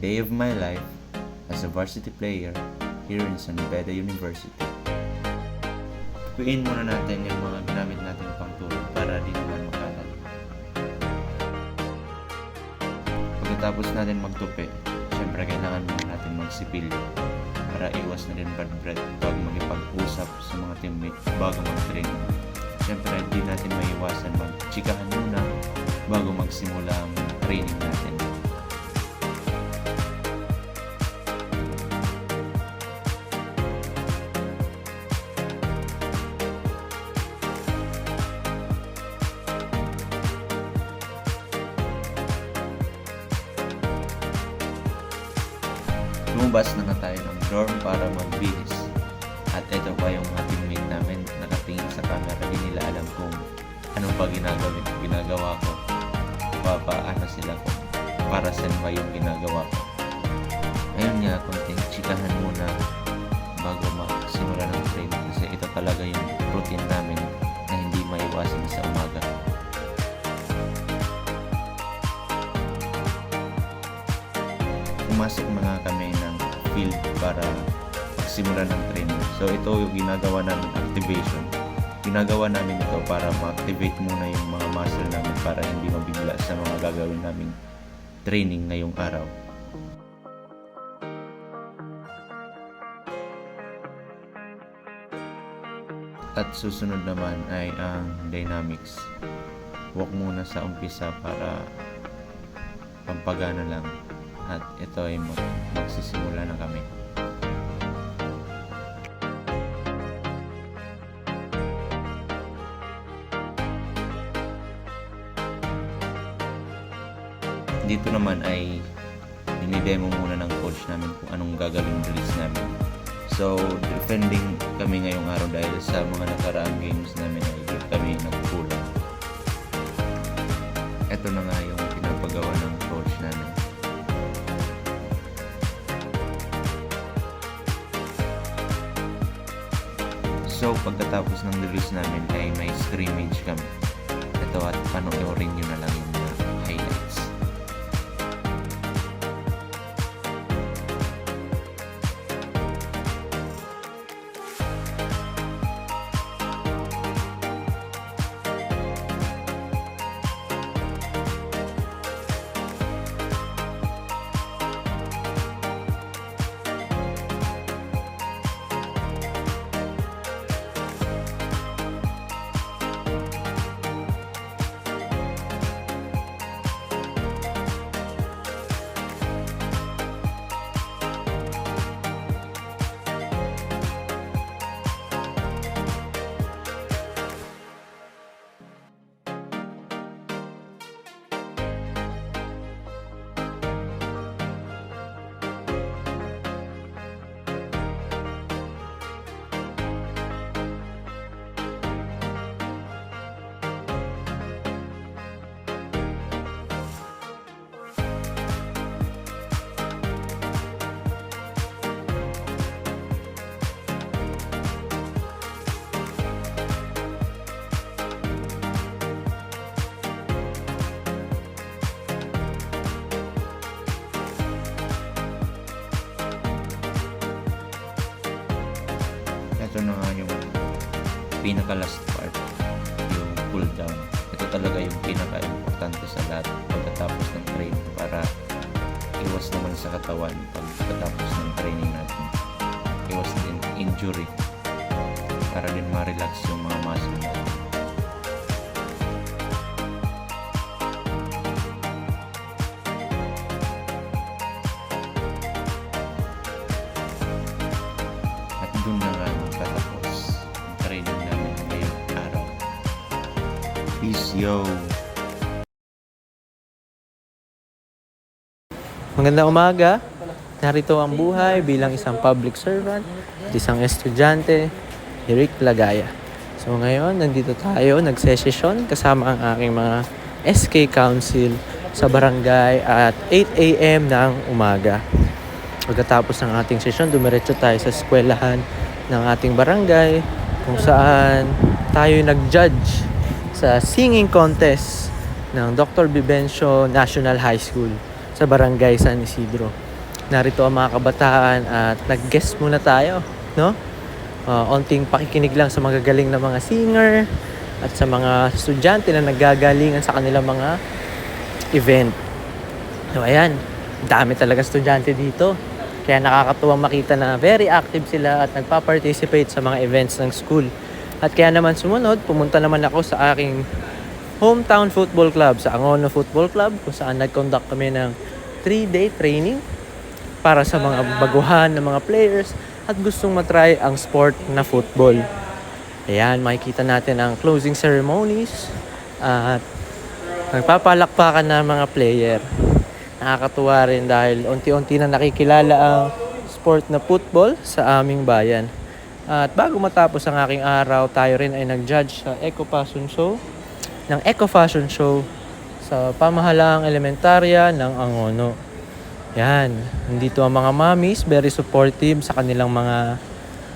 day of my life as a varsity player here in San Beda University. Tukuin muna natin yung mga ginamit natin pang tool para di naman makalat. Pagkatapos natin magtupi, syempre kailangan muna natin magsipilyo para iwas na rin bad breath pag makipag-usap sa mga teammates bago mag-training. Syempre hindi natin maiwasan mag-chikahan muna bago magsimula ang training natin. Lumabas na nga tayo ng dorm para magbihis. At ito pa yung mga teammate namin nakatingin sa camera. Di nila alam kung anong pa ginagawa ko. Papaano sila kung para saan ba yung ginagawa ko. Ayun nga, konting chikahan muna bago magsimula ng training. Kasi ito talaga yung routine namin na hindi maiwasan sa umaga. Pumasok na nga kami ng field para magsimula ng training. So ito yung ginagawa namin activation. Ginagawa namin ito para ma-activate muna yung mga muscle namin para hindi mabigla sa mga gagawin naming training ngayong araw. At susunod naman ay ang dynamics. Walk muna sa umpisa para pampagana lang. At ito ay magsisimula na kami. Dito naman ay dinidemo muna ng coach namin kung anong gagawin release namin. So, defending kami ngayong araw dahil sa mga nakaraang games namin ay kami nagkulang. Ito na nga yung pinapagawa ng coach namin. So, pagkatapos ng release namin ay may scrimmage kami. Ito at panoorin nyo na lang yung mga highlights. Ito na nga yung pinaka-last part, yung cool down. Ito talaga yung pinaka-importante sa lahat pagkatapos ng training para iwas naman sa katawan pagkatapos ng training natin. Iwas din injury para din ma-relax yung mga muscle natin. Doon na nga magtatapos ang training namin ngayong araw. Peace, yo! Magandang umaga. Narito ang buhay bilang isang public servant at isang estudyante, Eric Lagaya. So ngayon, nandito tayo, nagsesesyon kasama ang aking mga SK Council sa barangay at 8 a.m. ng umaga. Pagkatapos ng ating sesyon, dumiretso tayo sa eskwelahan ng ating barangay kung saan tayo nag-judge sa singing contest ng Dr. Vivencio National High School sa barangay San Isidro. narito ang mga kabataan at nag-guest muna tayo, no? Onting pakikinig lang sa magagaling na mga singer at sa mga estudyante na naggagalingan sa kanilang mga event. So ayan, dami talaga estudyante dito. Kaya nakakatuwang makita na very active sila at nagpa-participate sa mga events ng school. At kaya naman sumunod, pumunta naman ako sa aking hometown football club, sa Angono Football Club, kung saan nag-conduct kami ng 3-day training para sa mga baguhan ng mga players at gustong matry ang sport na football. Ayan, makikita natin ang closing ceremonies at nagpapalakpakan ng mga player. Nakakatuwa rin dahil unti-unti na nakikilala ang sport na football sa aming bayan. At bago matapos ang aking araw, tayo rin ay nag-judge sa Eco Fashion Show sa pamahalaang elementarya ng Angono. Yan, nandito ang mga mommies, very supportive sa kanilang mga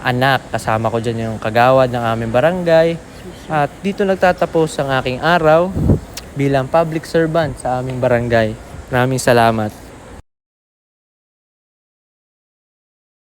anak. Kasama ko dyan yung kagawad ng aming barangay. At dito nagtatapos ang aking araw bilang public servant sa aming barangay. Maraming salamat.